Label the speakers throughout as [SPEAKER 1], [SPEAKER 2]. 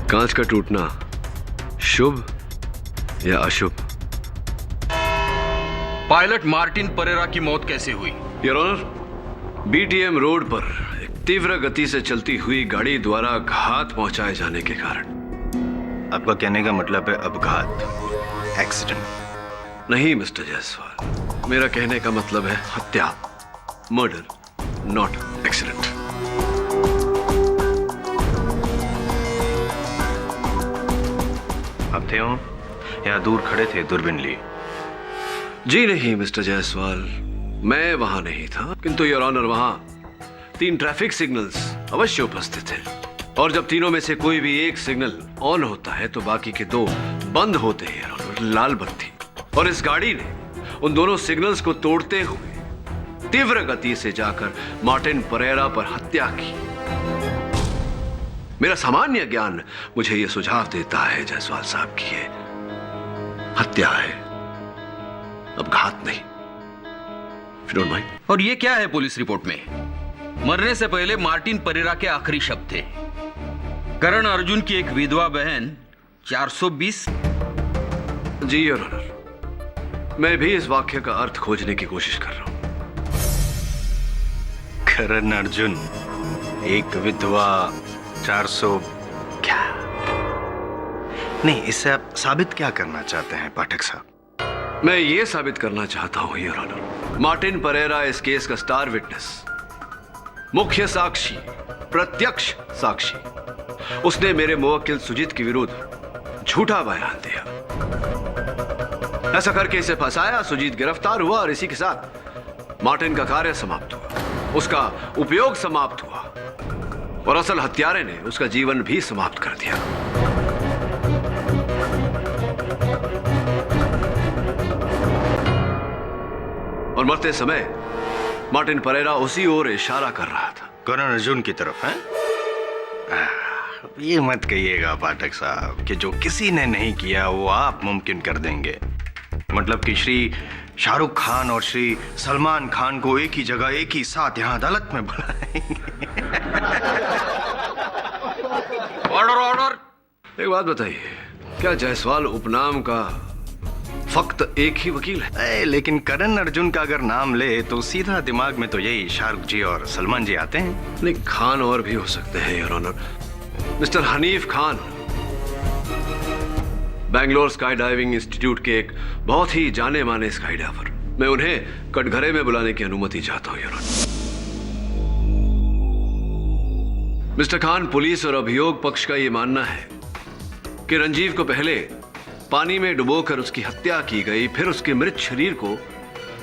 [SPEAKER 1] कांच का टूटना शुभ या अशुभ?
[SPEAKER 2] पायलट मार्टिन परेरा की मौत कैसे हुई?
[SPEAKER 1] योर ऑनर, बीटीएम रोड पर एक तीव्र गति से चलती हुई गाड़ी द्वारा घात पहुंचाए जाने के कारण।
[SPEAKER 3] आपका कहने का मतलब है अपघात, एक्सीडेंट?
[SPEAKER 1] नहीं मिस्टर जायसवाल, मेरा कहने का मतलब है हत्या, मर्डर, नॉट एक्सीडेंट।
[SPEAKER 3] आप थे हो या दूर खड़े थे दूरबीन लिए?
[SPEAKER 1] जी नहीं मिस्टर जायसवाल, मैं वहां नहीं था, किंतु योर ऑनर वहां 3 ट्रैफिक सिग्नल्स अवश्य उपस्थित थे, और जब तीनों में से कोई भी एक सिग्नल ऑन होता है तो बाकी के 2 बंद होते हैं योर ऑनर, लाल बत्ती। और इस गाड़ी ने उन दोनों सिग्नल्स को तोड़ते हुए तीव्र गति से जाकर मार्टिन परेरा पर हत्या की। मेरा सामान्य ज्ञान मुझे यह सुझाव देता है जायसवाल साहब की ये हत्या है, अपघात नहीं। If you don't mind.
[SPEAKER 2] और ये क्या है पुलिस रिपोर्ट में? मरने से पहले मार्टिन परेरा के आखिरी शब्द थे, करण अर्जुन की एक विधवा बहन 420।
[SPEAKER 1] जी योर ऑनर, मैं भी इस वाक्य का अर्थ खोजने की कोशिश कर रहा हूं।
[SPEAKER 3] करण अर्जुन, एक विधवा, 400 क्या? नहीं, इससे आप साबित क्या करना चाहते हैं पाठक साहब?
[SPEAKER 1] मैं ये साबित करना चाहता हूं योर ऑनर, मार्टिन परेरा इस केस का स्टार विटनेस, मुख्य साक्षी, प्रत्यक्ष साक्षी, उसने मेरे मुवक्किल सुजीत के विरुद्ध झूठा बयान दिया। ऐसा करके इसे फंसाया, सुजीत गिरफ्तार हुआ और इसी के साथ मार्टिन का कार्य समाप्त हुआ, उसका उपयोग समाप्त हुआ, और असल हत्यारे ने उसका जीवन भी समाप्त कर दिया। और मरते समय मार्टिन परेरा उसी ओर इशारा कर रहा था,
[SPEAKER 3] करण अर्जुन की तरफ है? ये मत कहिएगा पाठक साहब कि जो किसी ने नहीं किया वो आप मुमकिन कर देंगे। मतलब कि श्री शाहरुख खान और श्री सलमान खान को एक ही जगह एक ही साथ यहां अदालत में बुलाएंगे।
[SPEAKER 2] Order order.
[SPEAKER 1] एक बात बताइए, क्या जायसवाल उपनाम का फक्त एक ही वकील है?
[SPEAKER 3] लेकिन करण अर्जुन का अगर नाम ले तो सीधा दिमाग में तो यही शाहरुख जी और सलमान जी आते हैं।
[SPEAKER 1] नहीं, खान और भी हो सकते हैं your honour. Mister Hanif Khan Bangalore sky diving institute के एक बहुत ही जाने माने स्काई डाइवर। मैं उन्हें कटघरे में बुलाने की अनुमति चाहता हूं your honour. Mister Khan, police और अभियोग पक्ष का यह मानना है कि रंजीव को पहले पानी में डुबोकर उसकी हत्या की गई, फिर उसके मृत शरीर को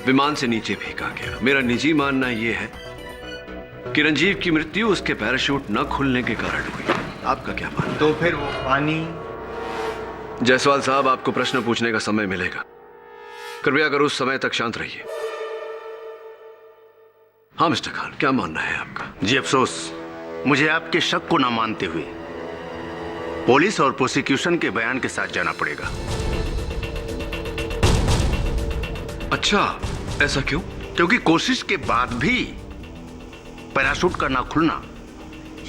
[SPEAKER 1] विमान से नीचे फेंका गया। मेरा निजी मानना यह है कि रंजीव की मृत्यु उसके पैराशूट न खुलने के कारण हुई। आपका क्या मानना?
[SPEAKER 3] तो फिर वो पानी?
[SPEAKER 1] जायसवाल साहब, आपको प्रश्न पूछने का समय मिलेगा, कृपया कर उस समय तक शांत रहिए। हाँ मिस्टर खान, क्या मानना है आपका?
[SPEAKER 4] जी अफसोस, मुझे आपके शक को ना मानते हुए पुलिस और प्रोसिक्यूशन के बयान के साथ जाना पड़ेगा।
[SPEAKER 1] अच्छा, ऐसा क्यों?
[SPEAKER 4] क्योंकि कोशिश के बाद भी पैराशूट का ना खुलना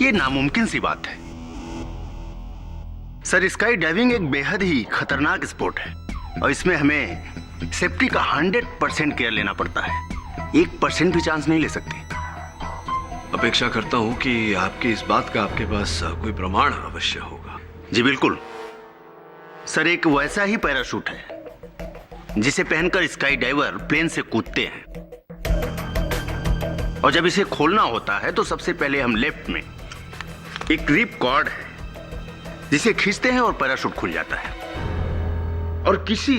[SPEAKER 4] यह नामुमकिन सी बात है। सर, स्काई डाइविंग एक बेहद ही खतरनाक स्पोर्ट है और इसमें हमें सेफ्टी का 100% केयर लेना पड़ता है। 1% भी चांस नहीं ले सकते।
[SPEAKER 1] अपेक्षा करता हूं कि आपकी इस बात का आपके पास कोई प्रमाण अवश्य होगा।
[SPEAKER 4] जी बिल्कुल सर, एक वैसा ही पैराशूट है जिसे पहनकर स्काई डाइवर प्लेन से कूदते हैं, और जब इसे खोलना होता है तो सबसे पहले हम लेफ्ट में एक रिप कॉर्ड है जिसे खींचते हैं और पैराशूट खुल जाता है। और किसी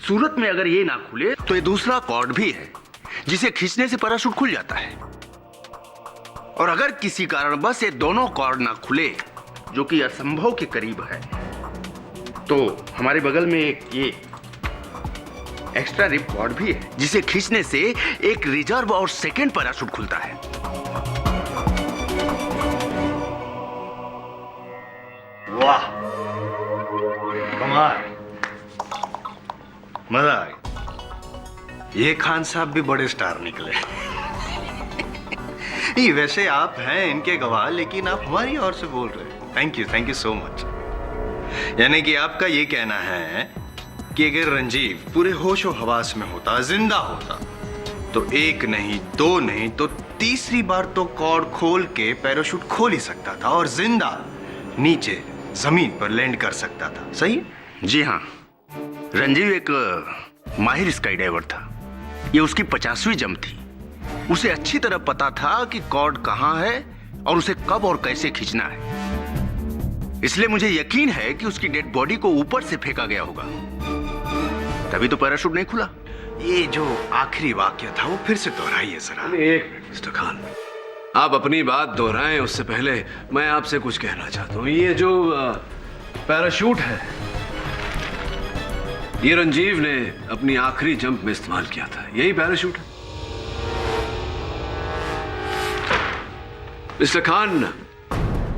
[SPEAKER 4] सूरत में अगर ये ना खुले तो ये दूसरा कॉर्ड भी है जिसे खींचने से पैराशूट खुल जाता है। और अगर किसी कारणवश ये दोनों कॉर्ड ना खुले, जो कि असंभव के करीब है, तो हमारे बगल में एक ये एक्स्ट्रा रिप कॉर्ड भी है, जिसे खींचने से एक रिजर्व और सेकंड पैराशूट खुलता है। वाह, कमाल, मजा आ गया।
[SPEAKER 3] ये खान साहब भी बड़े स्टार निकले। नहीं, वैसे आप हैं इनके गवाह, लेकिन आप हमारी ओर से बोल रहे हैं। Thank you so much. यानी कि आपका ये कहना है कि अगर रंजीव पूरे होशो हवास में होता, जिंदा होता, तो एक नहीं, दो नहीं, तो तीसरी बार तो कॉर्ड खोल के पैराशूट खोल ही सकता था और जिंदा नीचे जमीन पर लैंड कर सकता था। सही है?
[SPEAKER 4] जी हाँ, रंजीव एक माहिर स्काई डाइवर था। ये उसकी 50वीं जंप थी। उसे अच्छी तरह पता था कि कॉर्ड कहाँ है और उसे कब और कैसे खींचना है। इसलिए मुझे यकीन है कि उसकी डेड बॉडी को ऊपर से फेंका गया होगा, तभी तो पैराशूट नहीं खुला।
[SPEAKER 3] ये जो आखिरी वाक्य था वो फिर से दोहराइए जरा।
[SPEAKER 1] एक मिनट मिस्टर खान, आप अपनी बात दोहराएं उससे पहले मैं आपसे कुछ कहना चाहता हूं। ये जो पैराशूट है, ये रंजीव ने अपनी आखिरी जंप में इस्तेमाल किया था। यही पैराशूट है मिस्टर खान।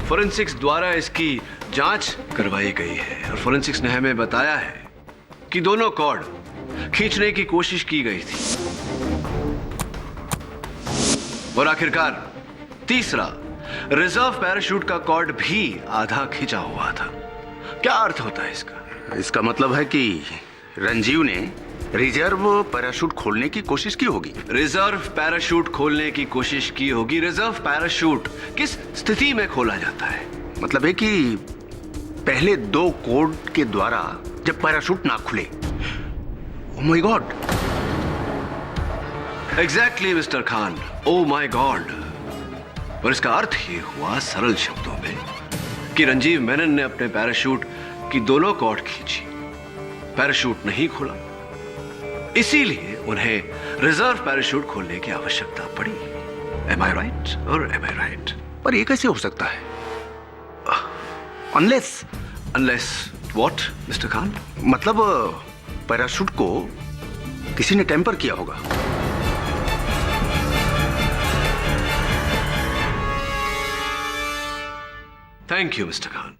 [SPEAKER 1] फोरेंसिक्स द्वारा इसकी जांच करवाई गई है और फोरेंसिक्स ने हमें बताया है कि दोनों कॉर्ड खींचने की कोशिश की गई थी और आखिरकार तीसरा रिजर्व पैराशूट का कॉर्ड भी आधा खींचा हुआ था। क्या अर्थ होता है इसका?
[SPEAKER 4] इसका मतलब है कि रंजीव ने रिजर्व पैराशूट खोलने की कोशिश की होगी।
[SPEAKER 1] रिजर्व पैराशूट खोलने की कोशिश की होगी। रिजर्व पैराशूट किस स्थिति में खोला जाता है?
[SPEAKER 4] मतलब है कि पहले 2 कोड के द्वारा जब पैराशूट ना खुले। Oh my God.
[SPEAKER 1] Exactly mister Khan, oh my God. और इसका अर्थ ये हुआ सरल शब्दों में कि रंजीव मेनन ने अपने पैराशूट की दोनों कॉर्ड खींची, पैराशूट नहीं खुला, इसीलिए उन्हें रिजर्व पैराशूट खोलने की आवश्यकता पड़ी। Am I right or am I right?
[SPEAKER 4] पर ये कैसे हो सकता है? Unless
[SPEAKER 1] what, mister Khan?
[SPEAKER 4] मतलब पैराशूट को किसी ने टेम्पर किया होगा।
[SPEAKER 1] Thank you mister Khan.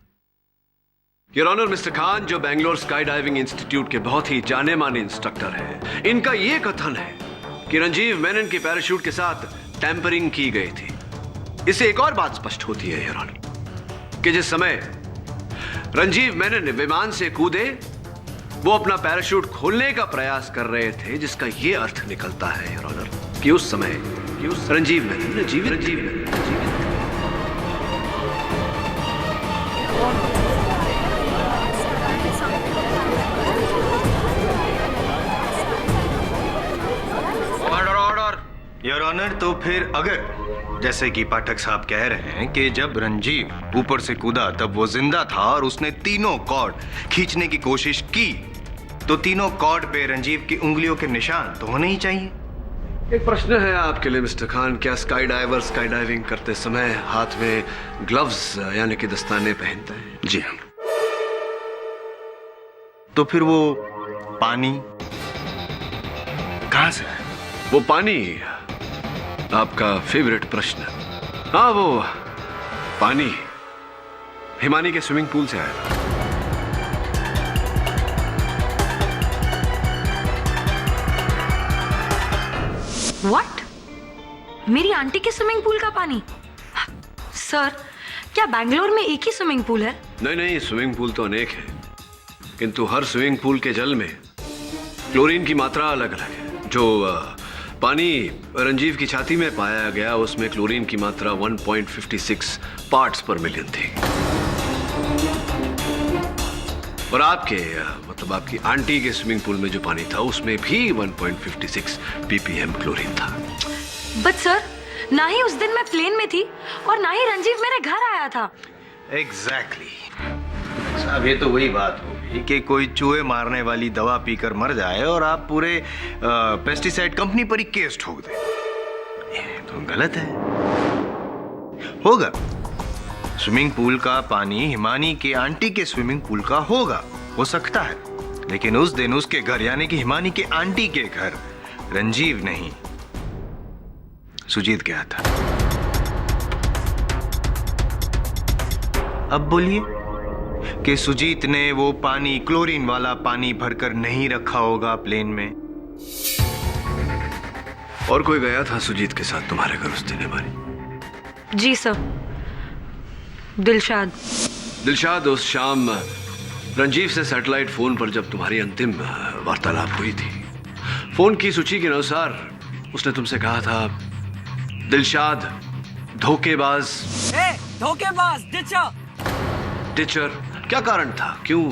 [SPEAKER 1] Your honour mister Khan, जो बेंगलोर स्काई डाइविंग इंस्टीट्यूट के बहुत ही जाने माने इंस्ट्रक्टर हैं, इनका यह कथन है कि रंजीव मेनन के पैराशूट के साथ टैंपरिंग की गई थी। इससे एक और बात स्पष्ट होती है योर ऑनर कि जिस समय रंजीव मेनन विमान से कूदे, वो अपना पैराशूट खोलने का प्रयास कर रहे थे, जिसका यह अर्थ निकलता है योर ऑनर कि उस समय रंजीव मेनन जीवित
[SPEAKER 3] योर ऑनर, तो फिर अगर जैसे कि पाठक साहब कह रहे हैं कि जब रंजीव ऊपर से कूदा तब वो जिंदा था और उसने तीनों कॉर्ड खींचने की कोशिश की, तो तीनों कॉर्ड पे रंजीव की उंगलियों के निशान तो होने ही चाहिए।
[SPEAKER 1] एक प्रश्न है आपके लिए मिस्टर खान, क्या स्काई डाइवर स्काई डाइविंग करते समय हाथ में ग्लव्स यानी कि दस्ताने पहनते हैं?
[SPEAKER 4] जी हाँ।
[SPEAKER 3] तो फिर वो पानी कहां से है?
[SPEAKER 1] वो पानी आपका फेवरेट प्रश्न। हाँ, वो पानी हिमानी के स्विमिंग पूल से आया था।
[SPEAKER 5] What? मेरी आंटी के स्विमिंग पूल का पानी? सर, क्या बैंगलोर में एक ही स्विमिंग पूल है?
[SPEAKER 1] नहीं, स्विमिंग पूल तो अनेक है, किंतु हर स्विमिंग पूल के जल में क्लोरीन की मात्रा अलग अलग है। जो पानी रंजीव की छाती में पाया गया, उसमें क्लोरीन की मात्रा 1.56 पार्ट्स पर मिलियन थी और मतलब आपकी आंटी के स्विमिंग पूल में जो पानी था उसमें भी 1.56 ppm क्लोरीन था।
[SPEAKER 5] बट सर, ना ही उस दिन मैं प्लेन में थी और ना ही रंजीव मेरे घर आया था।
[SPEAKER 3] एग्जैक्टली साहब, ये तो वही बात होगी कि कोई चूहे मारने वाली दवा पीकर मर जाए और आप पूरे पेस्टिसाइड कंपनी पर ही केस ठोक दें। ये तो गलत है। होगा स्विमिंग पूल का पानी हिमानी के आंटी के स्विमिंग पूल का होगा, हो सकता है, लेकिन उस दिन उसके घर यानी कि हिमानी के आंटी के घर रंजीव नहीं, सुजीत गया था। अब बोलिए कि सुजीत ने वो पानी, क्लोरीन वाला पानी भरकर नहीं रखा होगा प्लेन में।
[SPEAKER 1] और कोई गया था सुजीत के साथ तुम्हारे घर उस दिन हिमानी?
[SPEAKER 5] जी सर, दिलशाद।
[SPEAKER 1] दिलशाद उस शाम रंजीव से सैटेलाइट फोन पर जब तुम्हारी अंतिम वार्तालाप हुई थी, फोन की सूची के अनुसार उसने तुमसे कहा था, दिलशाद धोखेबाज।
[SPEAKER 6] धोखेबाज
[SPEAKER 1] टीचर, क्या कारण था? क्यों?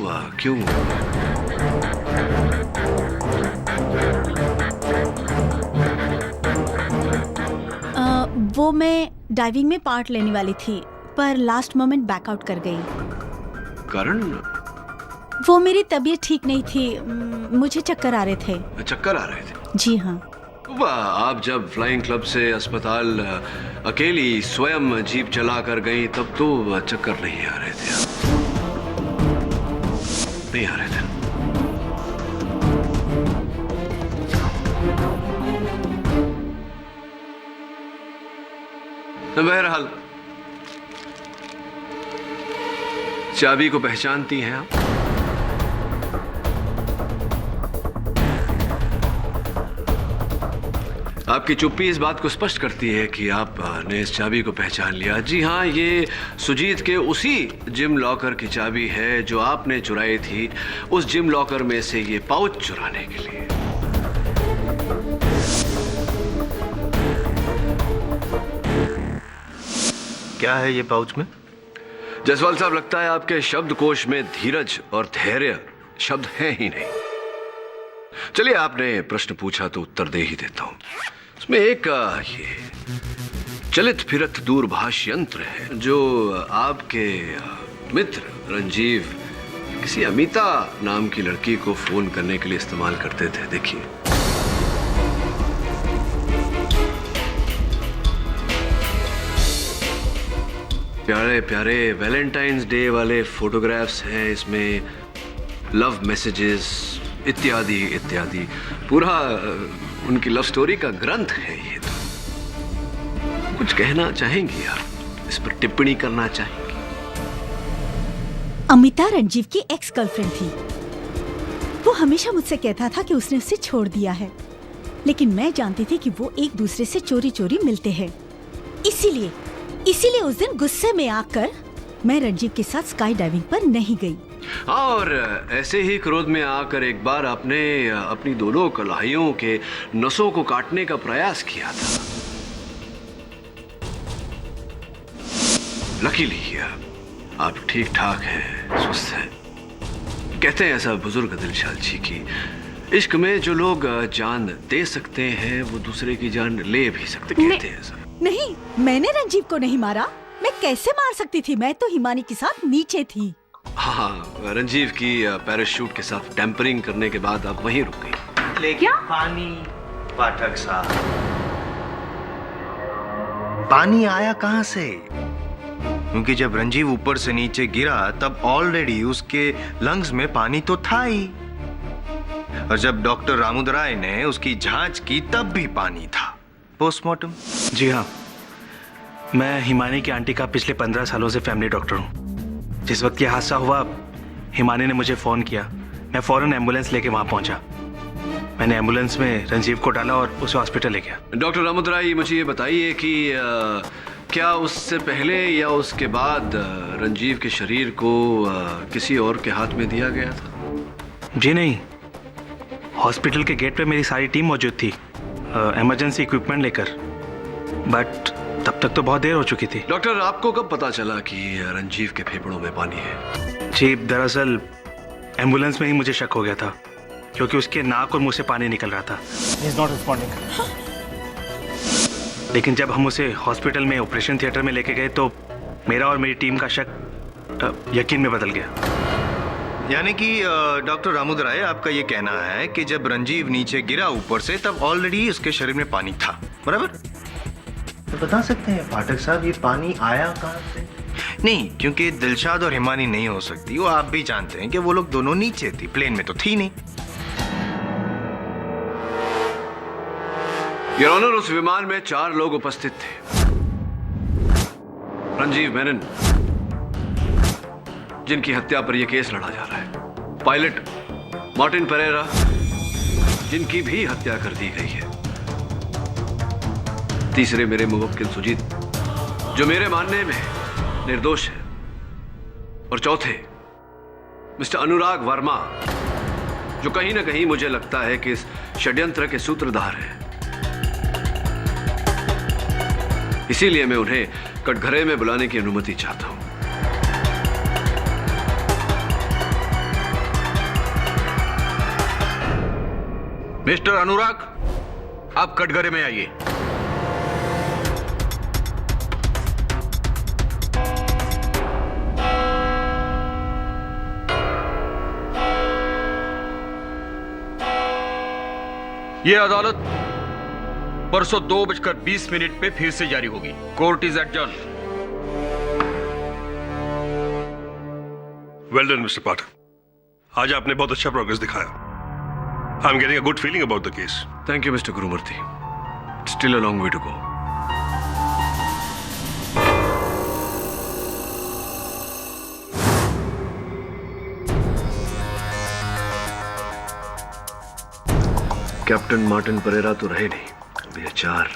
[SPEAKER 7] वो मैं डाइविंग में पार्ट लेने वाली थी, पर लास्ट मोमेंट बैकआउट कर गई।
[SPEAKER 1] कारण?
[SPEAKER 7] वो मेरी तबीयत ठीक नहीं थी, मुझे चक्कर आ रहे थे।
[SPEAKER 1] चक्कर आ रहे थे?
[SPEAKER 7] जी हाँ।
[SPEAKER 1] वाह, आप जब फ्लाइंग क्लब से अस्पताल अकेली स्वयं जीप चला कर गई तब तो चक्कर नहीं आ रहे थे। नहीं आ रहे थे। तो बहरहाल चाबी को पहचानती हैं आप? आपकी चुप्पी इस बात को स्पष्ट करती है कि आपने इस चाबी को पहचान लिया। जी हाँ, ये सुजीत के उसी जिम लॉकर की चाबी है जो आपने चुराई थी उस जिम लॉकर में से ये पाउच चुराने के लिए।
[SPEAKER 3] क्या है ये पाउच में?
[SPEAKER 1] जसवाल साहब, लगता है आपके शब्दकोश में धीरज और धैर्य शब्द हैं ही नहीं। चलिए, आपने प्रश्न पूछा तो उत्तर दे ही देता हूं। उसमें एक ये चलित फिरत दूरभाष यंत्र है जो आपके मित्र रंजीव किसी अमिता नाम की लड़की को फोन करने के लिए इस्तेमाल करते थे। देखिए, प्यारे प्यारे वैलेंटाइंस डे वाले फोटोग्राफ्स हैं इसमें, लव मैसेजेस इत्यादि इत्यादि। पूरा उनकी लव स्टोरी का ग्रंथ है ये। तो कुछ कहना चाहेंगी आप? इस पर टिप्पणी करना चाहेंगी?
[SPEAKER 7] अमिता रंजीव की एक्स गर्लफ्रेंड थी। वो हमेशा मुझसे कहता था कि उसने उसे छोड़ दिया है, लेकिन मैं जानती थी कि वो एक दूसरे से चोरी चोरी मिलते हैं। इसीलिए उस दिन गुस्से में आकर मैं रंजीव के साथ स्काई डाइविंग पर नहीं गई।
[SPEAKER 1] और ऐसे ही क्रोध में आकर एक बार आपने अपनी दोनों कलाइयों के नसों को काटने का प्रयास किया था। लकीली आप ठीक ठाक हैं, स्वस्थ हैं। कहते हैं ऐसा बुजुर्ग दिलशाद जी की इश्क में जो लोग जान दे सकते हैं वो दूसरे की जान ले भी सकते। कहते हैं ऐसा।
[SPEAKER 7] नहीं, मैंने रंजीव को नहीं मारा। मैं कैसे मार सकती थी? मैं तो हिमानी के साथ नीचे थी।
[SPEAKER 1] हाँ, रंजीव की पैराशूट के साथ टेम्परिंग करने के बाद आप वहीं रुक गई।
[SPEAKER 3] लेकिन पानी, पाठक साहब, पानी आया कहां से? क्योंकि जब रंजीव ऊपर से नीचे गिरा तब ऑलरेडी उसके लंग्स में पानी तो था ही, और जब डॉक्टर रामुदराय ने उसकी जांच की तब भी पानी था। पोस्टमार्टम?
[SPEAKER 8] जी हाँ, मैं हिमानी की आंटी का पिछले 15 सालों से फैमिली डॉक्टर हूँ। जिस वक्त ये हादसा हुआ, हिमानी ने मुझे फ़ोन किया। मैं फ़ौरन एम्बुलेंस लेके वहाँ पहुँचा। मैंने एम्बुलेंस में रंजीव को डाला और उसे हॉस्पिटल ले गया।
[SPEAKER 1] डॉक्टर रामुदराय, मुझे ये बताइए कि क्या उससे पहले या उसके बाद रंजीव के शरीर को किसी और के हाथ में दिया गया था?
[SPEAKER 8] जी नहीं, हॉस्पिटल के गेट पे मेरी सारी टीम मौजूद थी, इमरजेंसी इक्विपमेंट लेकर, बट तब तक तो बहुत देर हो चुकी थी।
[SPEAKER 1] डॉक्टर, आपको कब पता चला कि रंजीव के फेफड़ों में पानी है?
[SPEAKER 8] जी, दरअसल एम्बुलेंस में ही मुझे शक हो गया था, क्योंकि उसके नाक और मुंह से पानी निकल रहा था।
[SPEAKER 6] He is not responding.
[SPEAKER 8] लेकिन जब हम उसे हॉस्पिटल में ऑपरेशन थिएटर में लेके गए तो मेरा और मेरी टीम का शक यकीन में बदल गया।
[SPEAKER 3] यानी कि डॉक्टर रामुदराय, आपका ये कहना है कि जब रंजीव नीचे गिरा ऊपर से तब ऑलरेडी उसके शरीर में पानी था, बराबर? तो बता सकते हैं पाठक साहब, ये पानी आया कहाँ से? नहीं, क्योंकि दिलशाद और हिमानी नहीं हो सकती, वो आप भी जानते हैं कि वो लोग दोनों नीचे थी, प्लेन में तो थी नहीं।
[SPEAKER 1] योर ऑनर, उस विमान में 4 लोग उपस्थित थे। रंजीव मेनन, जिनकी हत्या पर यह केस लड़ा जा रहा है। पायलट मार्टिन परेरा, जिनकी भी हत्या कर दी गई है। तीसरे मेरे मुवक्किल सुजीत, जो मेरे मानने में निर्दोष है। और चौथे मिस्टर अनुराग वर्मा, जो कहीं ना कहीं मुझे लगता है कि इस षड्यंत्र के सूत्रधार हैं। इसीलिए मैं उन्हें कटघरे में बुलाने की अनुमति चाहता हूं।
[SPEAKER 2] मिस्टर अनुराग, आप कटघरे में आइए। यह अदालत परसों 2:20 पे फिर से जारी होगी। Court is adjourn.
[SPEAKER 9] Well done mister Pathak, आज आपने बहुत अच्छा प्रोग्रेस दिखाया। I am getting a good feeling about the case.
[SPEAKER 1] Thank you mister Gurumurthy. Still a long way to go. Captain Martin Pereira तो रहे नहीं, अब ये 4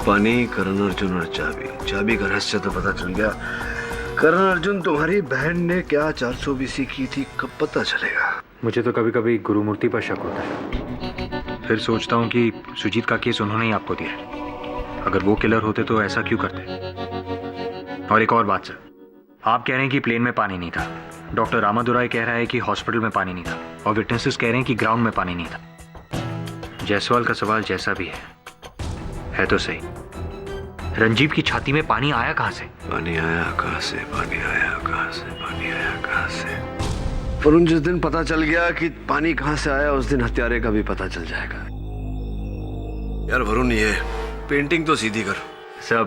[SPEAKER 1] पानी, करण अर्जुन और चाबी। चाबी का रहस्य तो पता चल गया। करण अर्जुन, तुम्हारी बहन ने क्या 420 की थी, कब पता चलेगा?
[SPEAKER 6] मुझे तो कभी कभी गुरुमूर्ति पर शक होता है। फिर सोचता हूँ कि सुजीत का केस उन्होंने ही आपको दिया है। अगर वो किलर होते तो ऐसा क्यों करते? और एक और बात सर, आप कह रहे हैं कि प्लेन में पानी नहीं था, डॉक्टर रामादुराई कह रहा है कि हॉस्पिटल में पानी नहीं था, और विटनेसेस कह रहे हैं कि ग्राउंड में पानी नहीं था। जायसवाल का सवाल जैसा भी है तो सही, रंजीव की छाती में पानी आया कहां से?
[SPEAKER 1] पानी आया कहां से? पानी आया कहां से? पानी आया कहां से? वरुण, जिस दिन पता चल गया कि पानी कहां से आया, उस दिन हत्यारे का भी पता चल जाएगा। यार वरुण, ये पेंटिंग तो सीधी कर।
[SPEAKER 6] सब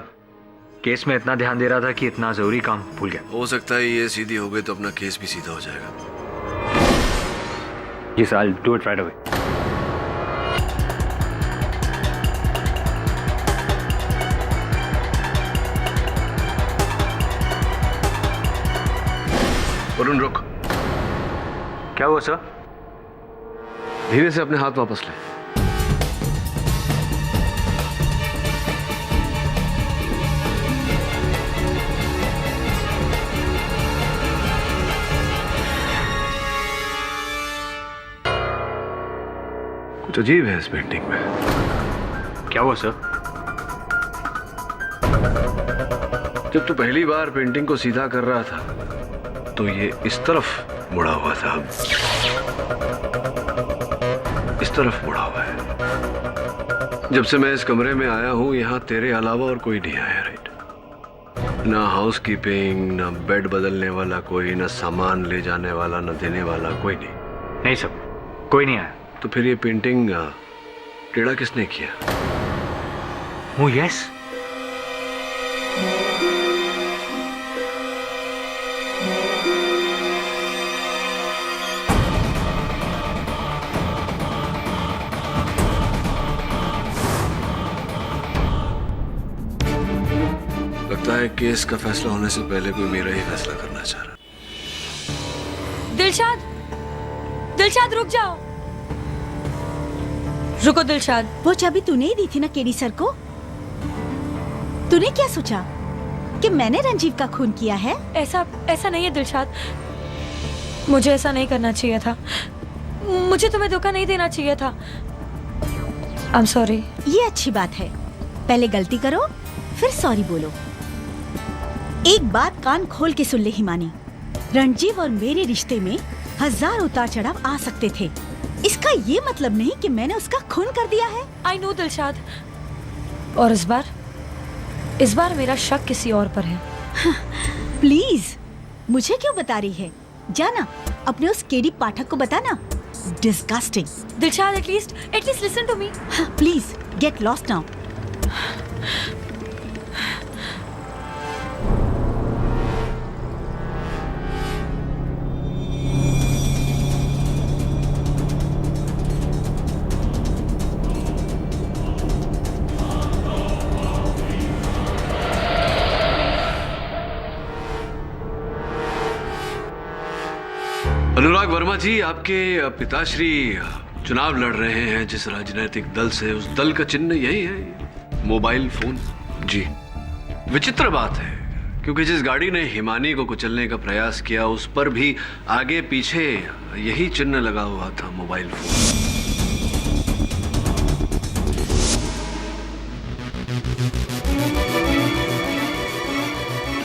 [SPEAKER 6] केस में इतना ध्यान दे रहा था कि इतना जरूरी काम भूल गया।
[SPEAKER 1] हो सकता है ये सीधी हो गई तो अपना केस भी सीधा हो जाएगा।
[SPEAKER 6] जी sir, I will do it right away.
[SPEAKER 1] Varun रुक।
[SPEAKER 6] क्या हुआ सर?
[SPEAKER 1] धीरे से अपने हाथ वापस ले। कुछ अजीब है इस पेंटिंग में।
[SPEAKER 6] क्या हुआ सर?
[SPEAKER 1] जब तू पहली बार पेंटिंग को सीधा कर रहा था तो ये इस तरफ मुड़ा हुआ था, इस तरफ मुड़ा हुआ है। जब से मैं इस कमरे में आया हूं, यहां तेरे अलावा और कोई नहीं आया, राइट? ना हाउसकीपिंग, ना बेड बदलने वाला कोई, ना सामान ले जाने वाला, ना देने वाला कोई नहीं।
[SPEAKER 6] नहीं सर, कोई नहीं आया।
[SPEAKER 1] तो फिर ये पेंटिंग टेढ़ा किसने किया?
[SPEAKER 6] Oh yes.
[SPEAKER 1] लगता है केस का फैसला होने से पहले कोई मेरा ही फैसला करना चाह रहा।
[SPEAKER 5] दिलशाद, दिलशाद रुक जाओ। रुको दिलशाद।
[SPEAKER 7] वो चाबी तूने ही दी थी ना केडी सर को? तूने क्या सोचा कि मैंने रंजीव का खून किया है?
[SPEAKER 5] ऐसा नहीं है दिलशाद, मुझे ऐसा नहीं करना चाहिए था। मुझे तुम्हें धोखा नहीं देना चाहिए था। I am sorry.
[SPEAKER 7] ये अच्छी बात है, पहले गलती करो फिर सॉरी बोलो। एक बात कान खोल के सुन ले हिमानी, रणजीव और मेरे रिश्ते में 1000 उतार चढ़ाव आ सकते थे। इसका ये मतलब नहीं कि मैंने उसका खून कर दिया है।
[SPEAKER 5] आई नो दिलशाद, और इस बार मेरा शक किसी और पर है।
[SPEAKER 7] प्लीज मुझे क्यों बता रही है? जाना अपने उस केडी पाठक को बताना। Disgusting.
[SPEAKER 5] Dilshad, at least listen to me.
[SPEAKER 7] Please get lost now.
[SPEAKER 1] Anurag Verma ji, आपके पिताश्री चुनाव लड़ रहे हैं जिस राजनीतिक दल से, उस दल का चिन्ह यही है, मोबाइल फोन।
[SPEAKER 3] जी।
[SPEAKER 1] विचित्र बात है क्योंकि जिस गाड़ी ने हिमानी को कुचलने का प्रयास किया उस पर भी आगे पीछे यही चिन्ह लगा हुआ था, मोबाइल फोन।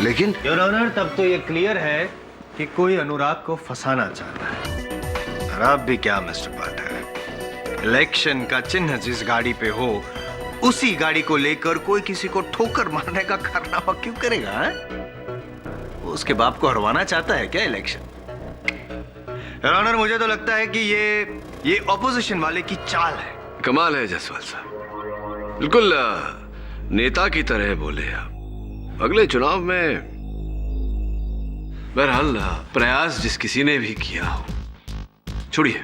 [SPEAKER 3] लेकिन योर ऑनर, तब तो ये क्लियर है कि कोई अनुराग को फंसाना चाहता है। और आप भी क्या मिस्टर पाठक, इलेक्शन का चिन्ह जिस गाड़ी पे हो उसी गाड़ी को लेकर कोई किसी को ठोकर मारने का कारनामा क्यों करेगा? वो उसके बाप को हरवाना चाहता है क्या इलेक्शन? योर ऑनर, मुझे तो लगता है कि ये ऑपोजिशन वाले की चाल है।
[SPEAKER 1] कमाल है जायसवाल साहब, बिल्कुल नेता की तरह बोले आप। अगले चुनाव में बहरहाल प्रयास जिस किसी ने भी किया हो, छोड़िए,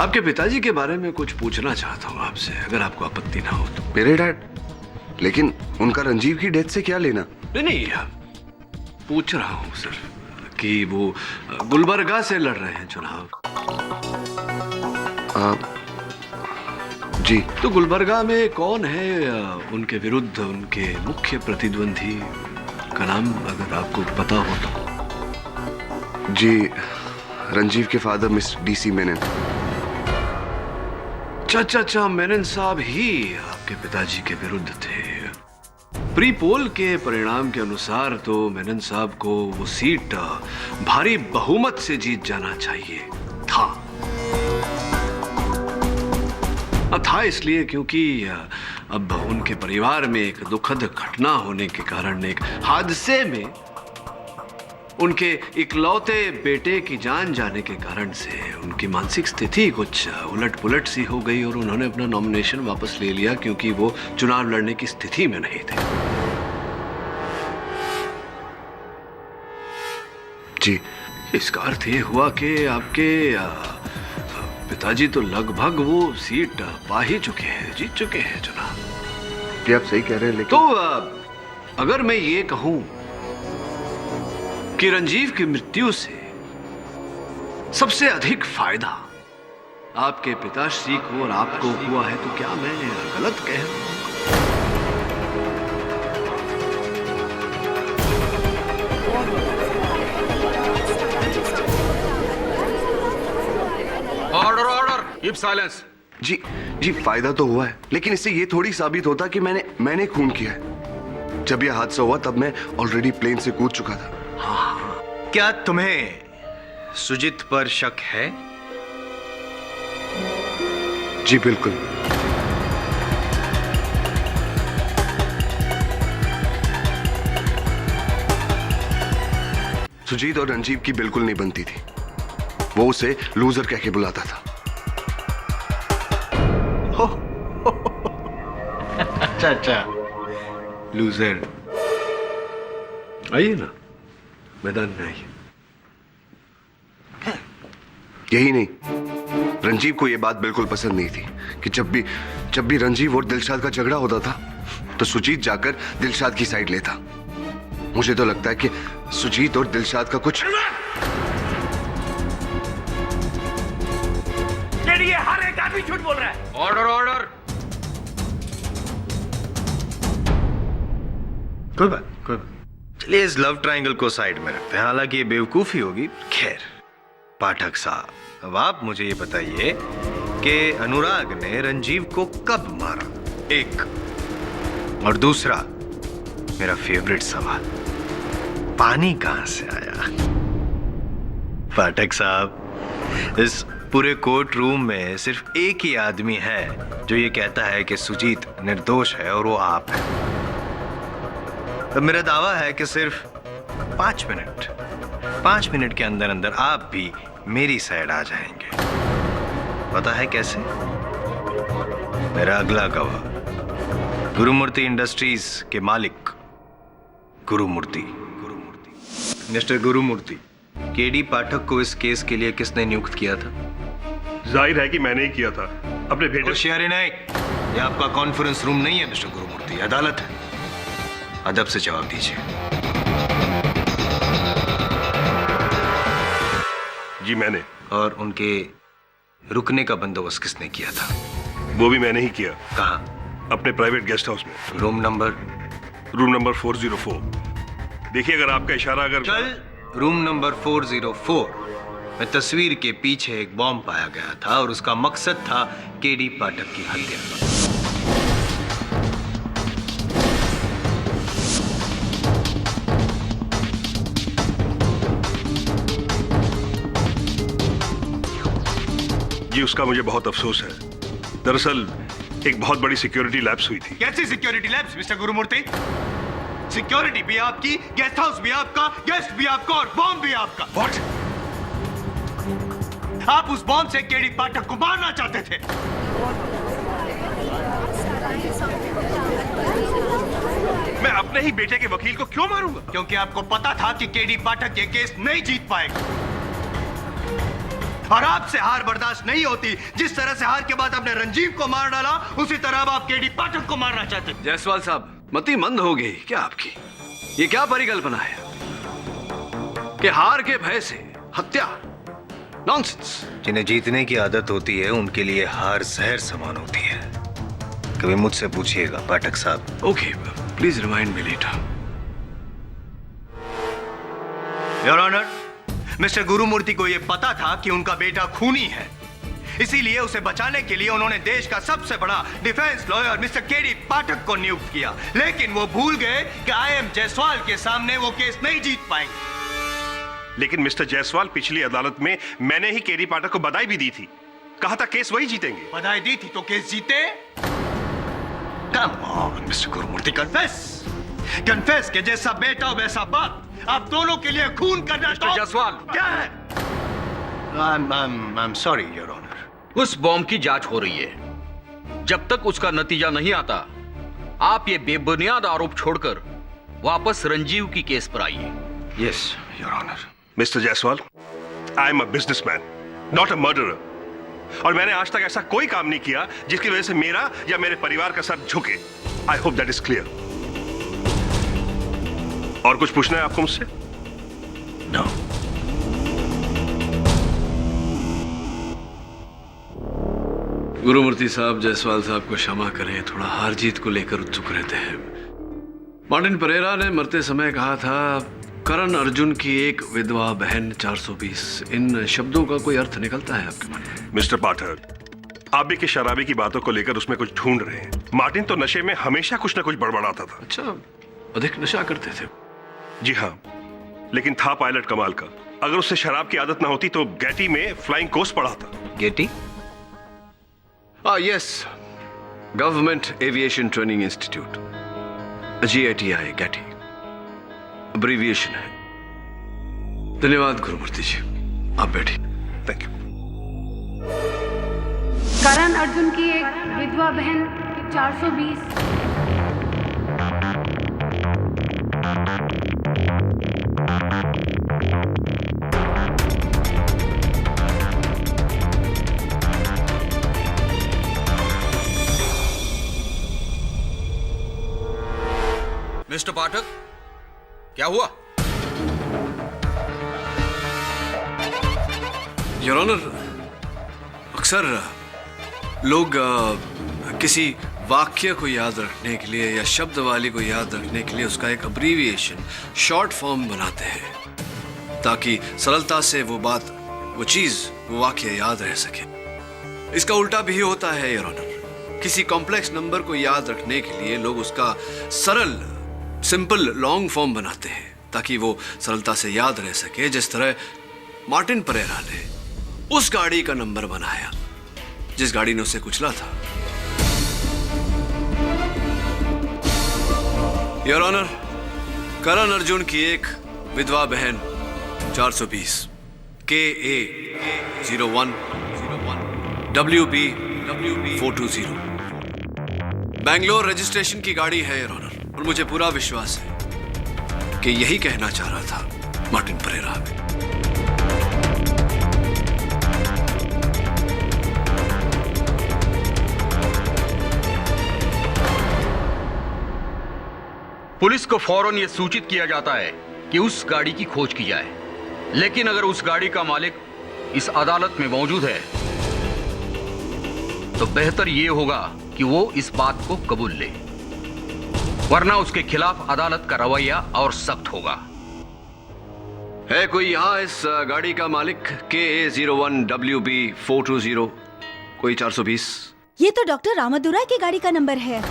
[SPEAKER 1] आपके पिताजी के बारे में कुछ पूछना चाहता हूं आपसे, अगर आपको आपत्ति ना हो तो।
[SPEAKER 3] मेरे डैड? लेकिन उनका रंजीव की डेथ से क्या लेना?
[SPEAKER 1] नहीं, पूछ रहा हूं सिर्फ कि वो गुलबर्गा से लड़ रहे हैं चुनाव।
[SPEAKER 3] जी।
[SPEAKER 1] तो गुलबर्गा में कौन है उनके विरुद्ध उनके मुख्य प्रतिद्वंदी का नाम, अगर आपको पता हो तो?
[SPEAKER 3] जी, रंजीव के फादर मिस्टर डीसी मेनन।
[SPEAKER 1] अच्छा, मेनन साहब ही आपके पिताजी के विरुद्ध थे। प्री पोल के परिणाम के अनुसार तो मेनन साहब को वो सीट भारी बहुमत से जीत जाना चाहिए था इसलिए क्योंकि अब उनके परिवार में एक दुखद घटना होने के कारण, एक हादसे में उनके इकलौते बेटे की जान जाने के कारण से उनकी मानसिक स्थिति कुछ उलट पुलट सी हो गई और उन्होंने अपना नॉमिनेशन वापस ले लिया क्योंकि वो चुनाव लड़ने की स्थिति में नहीं थे।
[SPEAKER 3] जी।
[SPEAKER 1] इसका अर्थ ये हुआ कि आपके पिताजी तो लगभग वो सीट पा ही चुके हैं, जीत चुके हैं चुनाव।
[SPEAKER 3] ये आप सही कह रहे हैं, लेकिन
[SPEAKER 1] तो अगर मैं ये कहूं कि रंजीव की मृत्यु से सबसे अधिक फायदा आपके पिताश्री को और आपको हुआ है, तो क्या मैं गलत कह रहा हूं?
[SPEAKER 2] Order, keep silence.
[SPEAKER 3] जी, फायदा तो हुआ है, लेकिन इससे ये थोड़ी साबित होता कि मैंने खून किया है। जब यह हादसा हुआ तब मैं ऑलरेडी प्लेन से कूद चुका था। क्या तुम्हें सुजीत पर शक है? जी बिल्कुल। सुजीत और रंजीव की बिल्कुल नहीं बनती थी। वो उसे लूजर कह के बुलाता था। अच्छा, लूजर।
[SPEAKER 1] आइए ना, मैदान में आइए।
[SPEAKER 3] यही नहीं, रंजीव को यह बात बिल्कुल पसंद नहीं थी कि जब भी रंजीव और दिलशाद का झगड़ा होता था तो सुजीत जाकर दिलशाद की साइड लेता। मुझे तो लगता है कि सुजीत और दिलशाद का कुछ
[SPEAKER 4] हर एक आदमी झूठ बोल रहा है।
[SPEAKER 2] ऑर्डर।
[SPEAKER 3] कोई बात। चलिए इस लव ट्रायंगल को साइड में रखते हैं, हालांकि ये बेवकूफी होगी। खैर पाठक साहब, अब आप मुझे ये बताइए कि अनुराग ने रंजीव को कब मारा? एक, और दूसरा मेरा फेवरेट सवाल, पानी कहां से आया? पाठक साहब, इस पूरे कोर्ट रूम में सिर्फ एक ही आदमी है जो ये कहता है कि सुजीत निर्दोष है, और वो आप हैं। अब मेरा दावा है कि सिर्फ 5 मिनट के अंदर अंदर आप भी मेरी साइड आ जाएंगे। पता है कैसे? मेरा अगला गवाह गुरुमूर्ति इंडस्ट्रीज के मालिक गुरुमूर्ति। मिस्टर गुरुमूर्ति, केडी पाठक को इस केस के लिए किसने नियुक्त किया था?
[SPEAKER 9] जाहिर है कि मैंने ही किया था। अपने बेटे
[SPEAKER 3] होशियारी नहीं, ये आपका कॉन्फ्रेंस रूम नहीं है मिस्टर गुरुमूर्ति, अदालत है। अदब से जवाब दीजिए।
[SPEAKER 9] जी मैंने।
[SPEAKER 3] और उनके रुकने का बंदोबस्त किसने किया था?
[SPEAKER 9] वो भी मैंने ही किया।
[SPEAKER 3] कहाँ?
[SPEAKER 9] अपने प्राइवेट गेस्ट हाउस में।
[SPEAKER 3] Room number?
[SPEAKER 9] Room number 404। देखिए अगर आपका इशारा अगर
[SPEAKER 3] कल रूम नंबर 404 में तस्वीर के पीछे एक बॉम्ब पाया गया था और उसका मकसद था केडी पाठक की हत्या।
[SPEAKER 9] जी उसका मुझे बहुत अफसोस है। दरअसल एक बहुत बड़ी सिक्योरिटी लैप्स हुई थी।
[SPEAKER 3] कैसी security lapse mister Gurumurthy? Security भी आपकी, गेस्ट हाउस भी आपका, गेस्ट भी आपका और बॉम्ब भी आपका।
[SPEAKER 9] What?
[SPEAKER 3] आप उस बॉम्ब से केडी पाठक को मारना चाहते थे।
[SPEAKER 9] मैं अपने ही बेटे के वकील को क्यों मारूंगा?
[SPEAKER 3] क्योंकि आपको पता था कि केडी पाठक ये केस नहीं जीत पाएगा और आपसे हार बर्दाश्त नहीं होती। जिस तरह से हार के बाद आपने रंजीव को मार डाला, उसी तरह अब आप केडी पाठक को मारना चाहते थे।
[SPEAKER 1] जायसवाल साहब, मति मंद हो गई क्या आपकी? ये क्या परिकल्पना है कि हार के भय से हत्या? नॉनसेंस।
[SPEAKER 3] जिन्हें जीतने की आदत होती है उनके लिए हार जहर समान होती है। कभी मुझसे पूछिएगा पाठक साहब।
[SPEAKER 1] Okay, please remind me later.
[SPEAKER 3] Your honour, mister Gurumurthy को यह पता था कि उनका बेटा खूनी है, इसीलिए उसे बचाने के लिए उन्होंने देश का सबसे बड़ा defence lawyer mister KD Pathak को नियुक्त किया। लेकिन वो भूल गए कि आई.एम. जायसवाल के सामने वो केस नहीं जीत पाएंगे।
[SPEAKER 9] लेकिन मिस्टर जायसवाल, पिछली अदालत में मैंने ही केडी पाठक को बधाई भी दी थी। कहा था केस वही जीतेंगे।
[SPEAKER 3] बधाई दी थी तो केस जीते। Come on mister Gurumurthy, confess के जैसा बेटा वैसा बाप, आप दोनों के लिए खून करना।
[SPEAKER 2] मिस्टर जायसवाल,
[SPEAKER 3] क्या है? I'm sorry, Your Honor.
[SPEAKER 2] उस बॉम्ब की जांच हो रही है। जब तक उसका नतीजा नहीं आता, आप ये बेबुनियाद आरोप छोड़कर वापस रंजीव की केस पर आइए।
[SPEAKER 3] Yes, Your Honor.
[SPEAKER 9] Mister Jaiswal, I am a businessman, not a murderer. और मैंने आज तक ऐसा कोई काम नहीं किया जिसकी वजह से मेरा या मेरे परिवार का सर झुके। I hope that is clear. और कुछ पूछना है आपको मुझसे?
[SPEAKER 3] No.
[SPEAKER 1] गुरुमूर्ति साहब, जायसवाल साहब को क्षमा करें, थोड़ा हार जीत को लेकर उत्सुक रहते हैं। मार्टिन परेरा ने मरते समय कहा था, करण अर्जुन की एक विधवा बहन 420। इन शब्दों का कोई अर्थ निकलता है आपके मन में?
[SPEAKER 9] मिस्टर पाठक, आप भी कि शराबी की बातों को लेकर उसमें कुछ ढूंढ रहे हैं। मार्टिन तो नशे में हमेशा कुछ ना कुछ बड़बड़ाता था।
[SPEAKER 1] अच्छा, अधिक नशा करते थे?
[SPEAKER 9] जी हाँ, लेकिन था पायलट कमाल का। अगर उससे शराब की आदत ना होती तो गैटी में फ्लाइंग कोर्स पढ़ा था।
[SPEAKER 3] GATI?
[SPEAKER 1] Yes, government aviation training institute, GATI, GATI abbreviation है। धन्यवाद गुरुमूर्ति जी, आप बैठिए।
[SPEAKER 9] Thank you.
[SPEAKER 10] करण अर्जुन की एक विधवा बहन 420।
[SPEAKER 2] मिस्टर पाठक, क्या हुआ?
[SPEAKER 1] योर ऑनर, अक्सर लोग किसी वाक्य को याद रखने के लिए या शब्दवाली को याद रखने के लिए उसका एक अब्रीविएशन, शॉर्ट फॉर्म बनाते हैं ताकि सरलता से वो बात, वो चीज, वो वाक्य याद रह सके। इसका उल्टा भी होता है योर ऑनर। किसी कॉम्प्लेक्स नंबर को याद रखने के लिए लोग उसका सरल, सिंपल लॉन्ग फॉर्म बनाते हैं ताकि वो सरलता से याद रह सके। जिस तरह मार्टिन परेरा ने उस गाड़ी का नंबर बनाया जिस गाड़ी ने उसे कुचला था। योर ऑनर, करण अर्जुन की एक विधवा बहन 420, KA 0101 WB 420 बैंगलोर रजिस्ट्रेशन की गाड़ी है योर ऑनर। और मुझे पूरा विश्वास है कि यही कहना चाह रहा था मार्टिन परेरा।
[SPEAKER 2] पुलिस को फौरन यह सूचित किया जाता है कि उस गाड़ी की खोज की जाए। लेकिन अगर उस गाड़ी का मालिक इस अदालत में मौजूद है तो बेहतर यह होगा कि वो इस बात को कबूल ले, वरना उसके खिलाफ अदालत का रवैया और सख्त होगा।
[SPEAKER 1] है कोई यहाँ इस गाड़ी का मालिक? KA01WB420, कोई 420?
[SPEAKER 7] ये तो डॉक्टर रामादुराई की गाड़ी का नंबर है।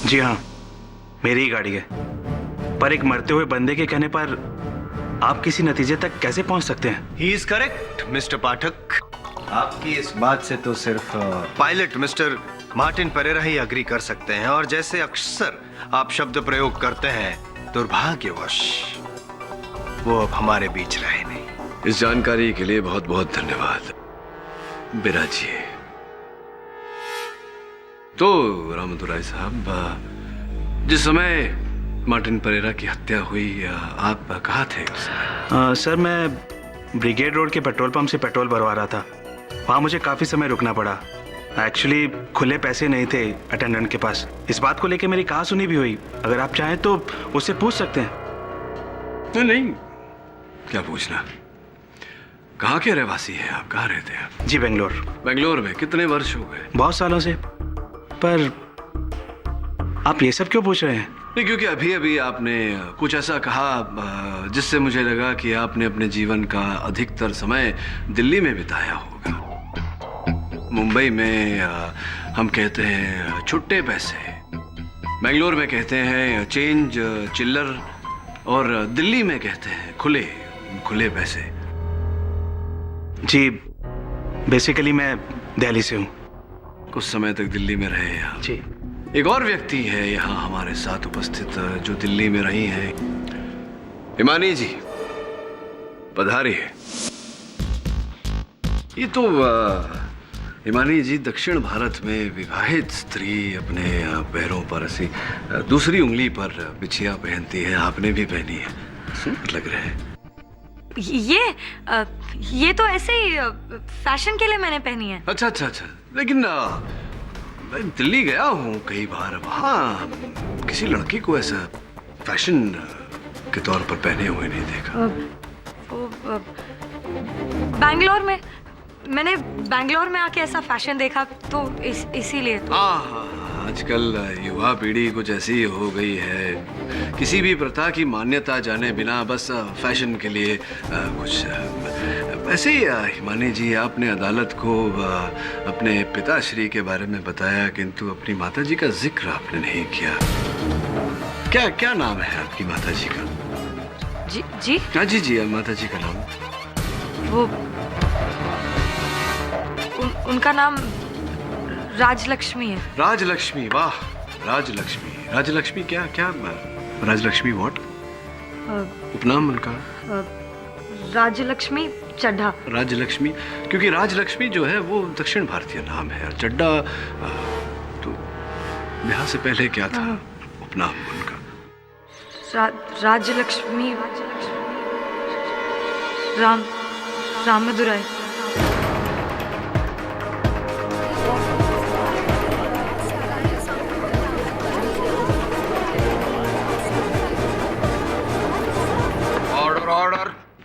[SPEAKER 8] जी हाँ, मेरी ही गाड़ी है। पर एक मरते हुए बंदे के कहने पर आप किसी नतीजे तक कैसे पहुंच सकते हैं?
[SPEAKER 3] ही इज करेक्ट मिस्टर पाठक। आपकी इस बात से तो सिर्फ पायलट मिस्टर मार्टिन पेरेरा ही अग्री कर सकते हैं, और जैसे अक्सर आप शब्द प्रयोग करते हैं, दुर्भाग्यवश वो अब हमारे बीच रहे नहीं।
[SPEAKER 1] इस जानकारी के लिए बहुत बहुत धन्यवाद बिराजी। तो रामादुराई साहब, जिस समय मार्टिन पेरेरा की हत्या हुई आप कहाँ थे उस समय?
[SPEAKER 8] सर, मैं ब्रिगेड रोड के पेट्रोल पंप से पेट्रोल भरवा रहा था। वहाँ मुझे काफ़ी समय रुकना पड़ा। एक्चुअली खुले पैसे नहीं थे अटेंडेंट के पास। इस बात को लेकर मेरी कहा सुनी भी हुई। अगर आप चाहें तो उससे पूछ सकते हैं।
[SPEAKER 1] नहीं, क्या पूछना। कहाँ के रहवासी हैं आप? कहाँ रहते हैं?
[SPEAKER 8] जी, बेंगलोर।
[SPEAKER 1] बेंगलोर में कितने वर्ष हो गए?
[SPEAKER 8] बहुत सालों से। पर आप ये सब क्यों पूछ रहे हैं?
[SPEAKER 1] नहीं, क्योंकि अभी अभी आपने कुछ ऐसा कहा जिससे मुझे लगा कि आपने अपने जीवन का अधिकतर समय दिल्ली में बिताया होगा। मुंबई में हम कहते हैं छुट्टे पैसे, बेंगलोर में कहते हैं चेंज चिल्लर, और दिल्ली में कहते हैं खुले खुले पैसे।
[SPEAKER 8] जी, बेसिकली मैं दिल्ली से हूँ।
[SPEAKER 1] कुछ समय तक दिल्ली में रहे आप?
[SPEAKER 8] जी।
[SPEAKER 1] एक और व्यक्ति है यहाँ हमारे साथ उपस्थित जो दिल्ली में रही हैं, हिमानी जी, पधारिए। ये तो हिमानी जी दक्षिण भारत में विवाहित स्त्री अपने पैरों पर ऐसी दूसरी उंगली पर बिछिया पहनती है। आपने भी पहनी है, सुंदर लग रहे हैं।
[SPEAKER 5] ये तो ऐसे ही फैशन के लिए मैंने पहनी है।
[SPEAKER 1] अच्छा अच्छा अच्छा, लेकिन मैं दिल्ली गया हूँ कई बार, वहाँ किसी लड़की को ऐसा फैशन के तौर पर पहने हुए नहीं देखा।
[SPEAKER 5] बैंगलोर में मैंने बैंगलोर में आके ऐसा फैशन देखा, तो इसीलिए तो।
[SPEAKER 1] आजकल युवा पीढ़ी कुछ ऐसी हो गई है, किसी भी प्रथा की मान्यता जाने बिना बस फैशन के लिए कुछ ऐसे ही। हिमानी जी, आपने अदालत को अपने पिताश्री के बारे में बताया, किंतु अपनी माताजी का जिक्र आपने नहीं किया। क्या क्या नाम है आपकी माताजी का?
[SPEAKER 5] जी जी
[SPEAKER 1] हाँ जी जी, माताजी का नाम?
[SPEAKER 5] वो उनका नाम राजलक्ष्मी है।
[SPEAKER 1] राजलक्ष्मी, वाह, राजलक्ष्मी। राजलक्ष्मी क्या क्या राजलक्ष्मी व्हाट? उपनाम उनका?
[SPEAKER 5] राजलक्ष्मी चड्ढा।
[SPEAKER 1] राजलक्ष्मी, क्योंकि राजलक्ष्मी जो है वो दक्षिण भारतीय नाम है, और चड्ढा तो ब्याह से पहले क्या था उपनाम उनका?
[SPEAKER 5] राजलक्ष्मी रामादुराई।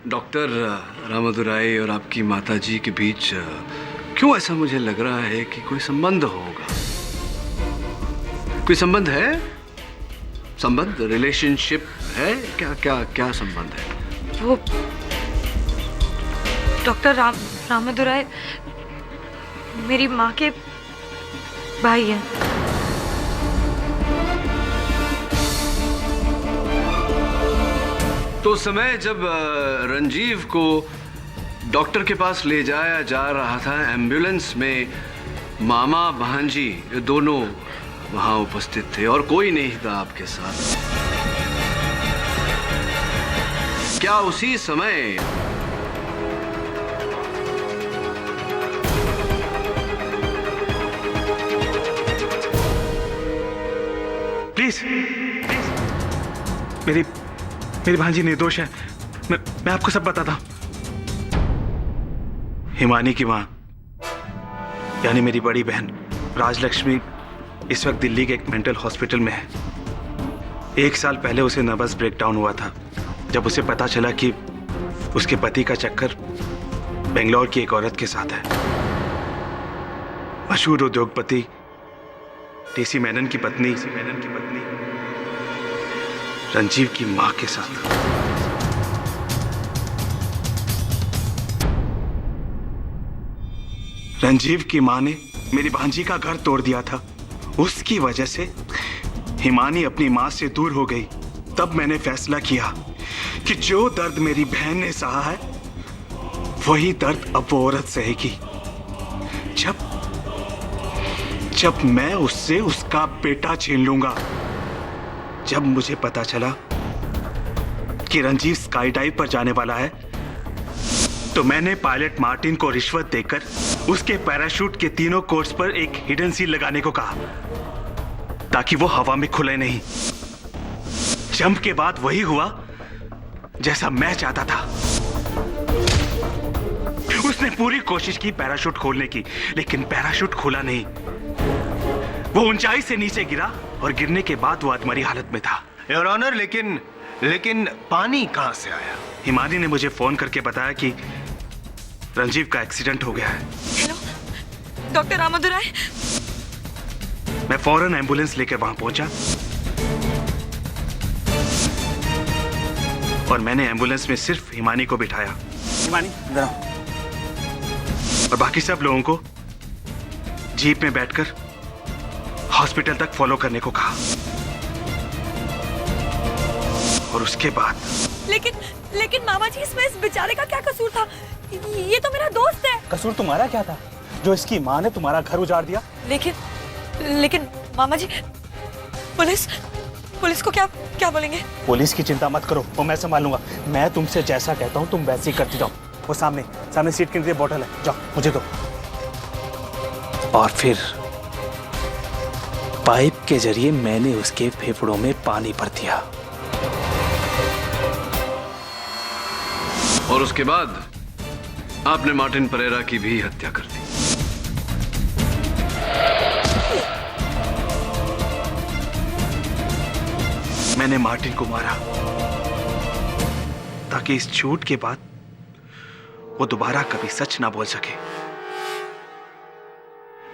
[SPEAKER 1] डॉक्टर रामादुराई और आपकी माताजी के बीच क्यों ऐसा मुझे लग रहा है कि कोई संबंध होगा? कोई संबंध है? संबंध, रिलेशनशिप है? क्या क्या क्या संबंध है?
[SPEAKER 5] वो डॉक्टर रामादुराई मेरी माँ के भाई हैं।
[SPEAKER 1] तो समय जब रंजीव को डॉक्टर के पास ले जाया जा रहा था एम्बुलेंस में, मामा भांजी दोनों वहां उपस्थित थे और कोई नहीं था आपके साथ। क्या उसी समय
[SPEAKER 8] प्लीज मेरी भांजी निर्दोष है। मैं आपको सब बताता हूं। हिमानी की मां यानी मेरी बड़ी बहन राजलक्ष्मी इस वक्त दिल्ली के एक मेंटल हॉस्पिटल में है। 1 साल पहले उसे नर्वस ब्रेकडाउन हुआ था जब उसे पता चला कि उसके पति का चक्कर बेंगलोर की एक औरत के साथ है, मशहूर उद्योगपति टीसी मेनन की पत्नी रंजीव की मां के साथ। रंजीव की मां ने मेरी भांजी का घर तोड़ दिया था। उसकी वजह से हिमानी अपनी मां से दूर हो गई। तब मैंने फैसला किया कि जो दर्द मेरी बहन ने सहा है वही दर्द अब वो औरत सहेगी। जब मैं उससे उसका बेटा छीन लूंगा। जब मुझे पता चला कि रंजीव स्काई डाइव पर जाने वाला है तो मैंने पायलट मार्टिन को रिश्वत देकर उसके पैराशूट के 3 कोर्स पर एक हिडन सील लगाने को कहा ताकि वो हवा में खुले नहीं। जंप के बाद वही हुआ जैसा मैं चाहता था। उसने पूरी कोशिश की पैराशूट खोलने की, लेकिन पैराशूट खुला नहीं। वो ऊंचाई से नीचे गिरा और गिरने के बाद वो अधमरी हालत में था।
[SPEAKER 3] योर ऑनर, लेकिन पानी कहां से आया?
[SPEAKER 8] हिमानी ने मुझे फोन करके बताया कि रंजीव का एक्सीडेंट हो गया है।
[SPEAKER 5] Hello, doctor Ramadurai.
[SPEAKER 8] मैं फौरन एम्बुलेंस लेकर वहां पहुंचा और मैंने एम्बुलेंस में सिर्फ हिमानी को बिठाया।
[SPEAKER 6] हिमानी, इधर आओ।
[SPEAKER 8] और बाकी सब लोगों को जीप में बैठकर हॉस्पिटल तक फॉलो करने को कहा। और उसके बाद
[SPEAKER 5] लेकिन मामा जी, इसमें इस बेचारे का क्या कसूर था? ये तो मेरा दोस्त है।
[SPEAKER 6] कसूर तुम्हारा क्या था जो इसकी माँ ने तुम्हारा घर उजाड़ दिया?
[SPEAKER 5] लेकिन मामा जी, पुलिस को क्या बोलेंगे?
[SPEAKER 6] पुलिस की चिंता मत करो, वो मैं संभाल लूंगा। मैं तुमसे जैसा कहता हूँ तुम वैसे ही करती जाओ। वो सामने सीट के नीचे बोतल है, जाओ मुझे दो। और फिर पाइप के जरिए मैंने उसके फेफड़ों में पानी भर दिया।
[SPEAKER 1] और उसके बाद आपने मार्टिन परेरा की भी हत्या कर दी।
[SPEAKER 8] मैंने मार्टिन को मारा ताकि इस झूठ के बाद वो दोबारा कभी सच ना बोल सके।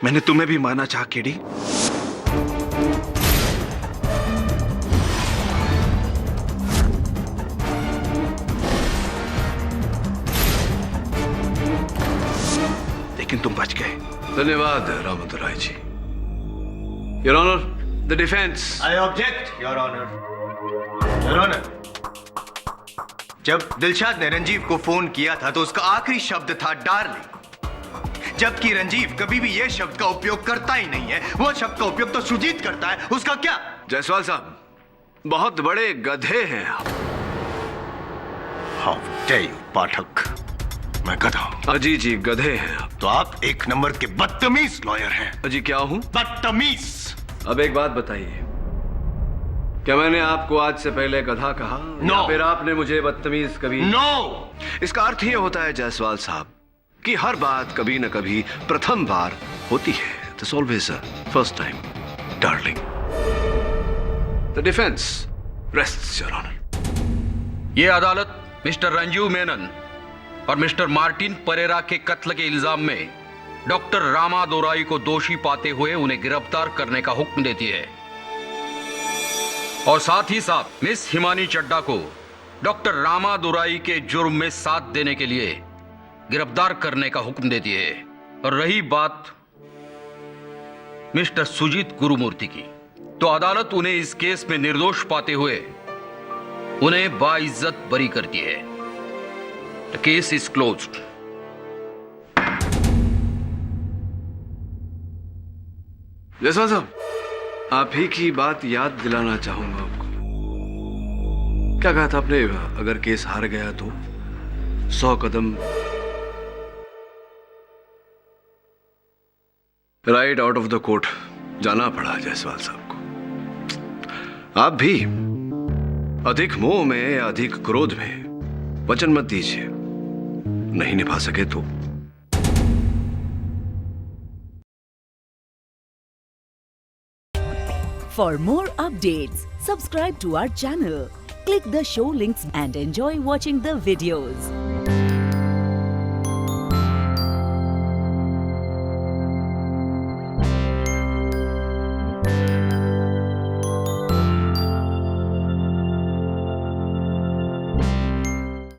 [SPEAKER 8] मैंने तुम्हें भी मारना चाहा केडी। लेकिन तुम बच गए।
[SPEAKER 1] धन्यवाद Ramadurai ji. Your honour, the defence.
[SPEAKER 3] I object your honour. Your honour, जब दिलशाद ने रंजीव को फोन किया था तो उसका आखिरी शब्द था डार्लिंग, जबकि रंजीव कभी भी यह शब्द का उपयोग करता ही नहीं है। वो शब्द का उपयोग तो सुजीत करता है। उसका क्या?
[SPEAKER 1] जायसवाल साहब, बहुत बड़े गधे हैं आप।
[SPEAKER 3] हाउ डेयर यू पाठक, मैं गधा हूं?
[SPEAKER 1] अजी जी, गधे हैं आप।
[SPEAKER 3] तो आप एक नंबर के बदतमीज लॉयर हैं।
[SPEAKER 1] अजी क्या हूं?
[SPEAKER 3] बदतमीज।
[SPEAKER 1] अब एक बात बताइए, क्या मैंने आपको आज से पहले गधा कहा? या फिर आपने मुझे बदतमीज कभी?
[SPEAKER 3] नो।
[SPEAKER 1] इसका अर्थ ये होता है जायसवाल साहब कि हर बात कभी न कभी प्रथम बार होती है। There's always a first time, darling. The defense rests, Your Honor.
[SPEAKER 2] ये अदालत मिस्टर रंजीव मेनन और मिस्टर मार्टिन परेरा के कत्ल के इल्जाम में डॉक्टर रामादोराई को दोषी पाते हुए उन्हें गिरफ्तार करने का हुक्म देती है और साथ ही साथ मिस हिमानी चड्डा को डॉक्टर रामादोराई के जुर्म में साथ देने के लिए गिरफ्तार करने का हुक्म देती है। और रही बात मिस्टर सुजीत गुरुमूर्ति की, तो अदालत उन्हें इस केस में निर्दोष पाते हुए उन्हें बाइज्जत बरी करती है। The case is closed.
[SPEAKER 1] Jaiswal साहब, आप ही की बात याद दिलाना चाहूंगा आपको। क्या कहा था आपने? अगर केस हार गया तो 100 कदम right out of the court जाना पड़ा जायसवाल साहब को। आप भी अधिक मोह में या अधिक क्रोध में वचन मत दीजिए, नहीं निभा सके तो।
[SPEAKER 11] For more updates, subscribe to our channel, click the show links and enjoy watching the videos.